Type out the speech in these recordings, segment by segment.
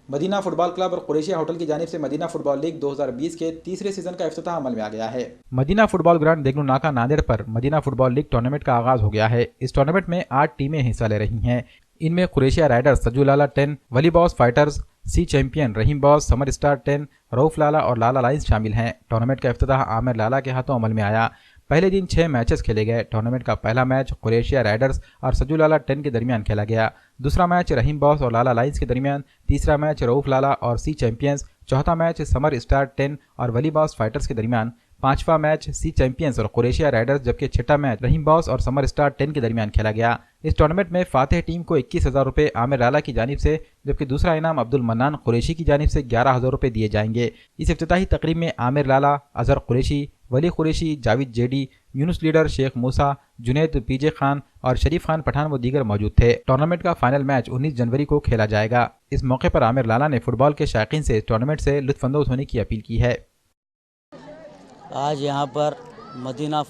Medina football club और कुरैशिया hotel की जानिब से मदीना फुटबॉल लीग 2020 के तीसरे सीजन का इफ्तिताह अमल में आ गया है। मदीना फुटबॉल ग्राउंड देगलू नाका नांदेड़ पर मदीना फुटबॉल लीग टूर्नामेंट का आगाज हो गया है। इस टूर्नामेंट में 8 टीमें हिस्सा ले रही हैं। इनमें कुरैशिया राइडर्स, सजूलाला 10, वली बॉस फाइटर्स, सी चैंपियन रहीम बॉस, समर स्टार 10, रऊफ लाला और लाला लाइन्स शामिल हैं। टूर्नामेंट का इफ्तिताह आमिर लाला के हाथों अमल में आया। पहले दिन 6 मैचेस खेले गए। टूर्नामेंट का पहला मैच कुरैशिया राइडर्स और सजूलाला 10 के दरमियान खेला गया। दूसरा मैच रहीम बॉस और लाला लाइन्स के दरमियान, तीसरा मैच रऊफ लाला और सी चैंपियंस, चौथा मैच समर स्टार 10 और वली बॉस फाइटर्स के दरमियान, पांचवा मैच सी चैंपियंस और कुरैशिया राइडर्स, जबकि छठा मैच रहीम बॉस और समर स्टार 10 के दरमियान खेला गया। इस टूर्नामेंट में फातेह टीम को 21,000 रुपये आमिर लाला की जानिब से, जबकि दूसरा इनाम अब्दुल मन्नान कुरैशी की जानिब से 11,000 रुपये दिए जाएंगे। इस इफ्तिताही तकरीब में आमिर लाला, अजहर कुरैशी, वली कुरैशी, जावेद जेडी, यूनुस लीडर शेख मूसा, जुनैद पीजे खान और शरीफ खान पठान व दीगर मौजूद थे। टूर्नामेंट का फाइनल मैच 19 जनवरी को खेला जाएगा। इस मौके पर आमिर लाला ने फुटबॉल के शायकीन से टूर्नामेंट से लुत्फानंदोज होने की अपील की है। आज यहाँ पर मदीना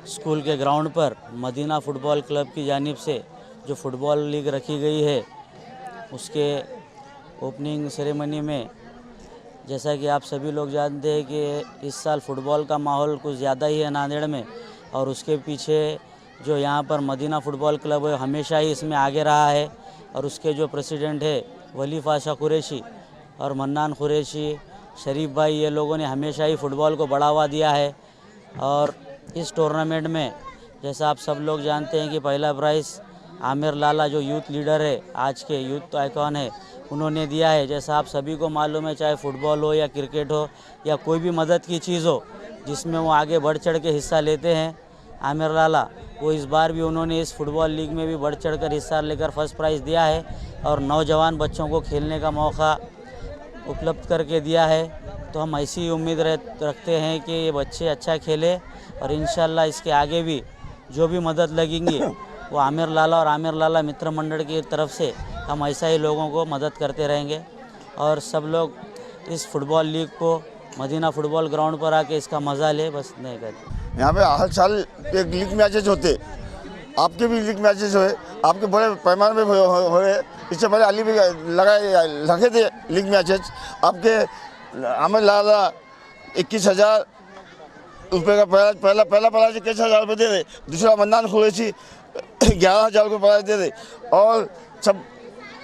स्कूल के ग्राउंड पर मदीना फुटबॉल क्लब की जानिब से जो फुटबॉल लीग रखी गई है, उसके ओपनिंग सेरेमनी में जैसा कि आप सभी लोग जानते हैं कि इस साल फ़ुटबॉल का माहौल कुछ ज़्यादा ही है नांदेड़ में, और उसके पीछे जो यहाँ पर मदीना फुटबॉल क्लब है हमेशा ही इसमें आगे रहा है, और उसके जो प्रेसिडेंट है वली पाशा कुरैशी और मन्नान कुरैशी, शरीफ भाई, ये लोगों ने हमेशा ही फ़ुटबॉल को बढ़ावा दिया है। और इस टूर्नामेंट में जैसा आप सब लोग जानते हैं कि पहला प्राइज़ आमिर लाला जो यूथ लीडर है, आज के यूथ आइकॉन है, उन्होंने दिया है। जैसा आप सभी को मालूम है, चाहे फुटबॉल हो या क्रिकेट हो या कोई भी मदद की चीज़ हो जिसमें वो आगे बढ़ चढ़ के हिस्सा लेते हैं, आमिर लाला, वो इस बार भी उन्होंने इस फुटबॉल लीग में भी बढ़ चढ़ कर हिस्सा लेकर फर्स्ट प्राइज़ दिया है और नौजवान बच्चों को खेलने का मौका उपलब्ध करके दिया है। तो हम ऐसी उम्मीद रखते हैं कि ये बच्चे अच्छा खेले और इंशाल्लाह इसके आगे भी जो भी मदद लगेंगी वो आमिर लाला और आमिर लाला मित्र मंडल की तरफ से हम ऐसा ही लोगों को मदद करते रहेंगे। और सब लोग इस फुटबॉल लीग को मदीना फुटबॉल ग्राउंड पर आके इसका मज़ा ले, बस नहीं कहते। यहाँ पे हर साल एक लीग मैचेज होते, आपके भी लीग मैचेज हुए, आपके बड़े पैमाने पे हुए। इससे पहले अली भी लगे थे लीग मैचेज। आपके आमिर लाला 21,000 रुपये का पहला प्राइज 21,000 रुपये दे रहे, दूसरा मन्नान कुरैशी 11,000 रुपये प्राइज दे रहे। और सब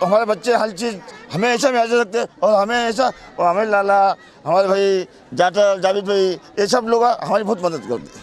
हमारे बच्चे हर चीज़ हमें ऐसा मैच रखते और हमें ऐसा, और आमिर लाला, हमारे भाई जावेद भाई, ये सब लोग हमारी बहुत मदद करते हैं।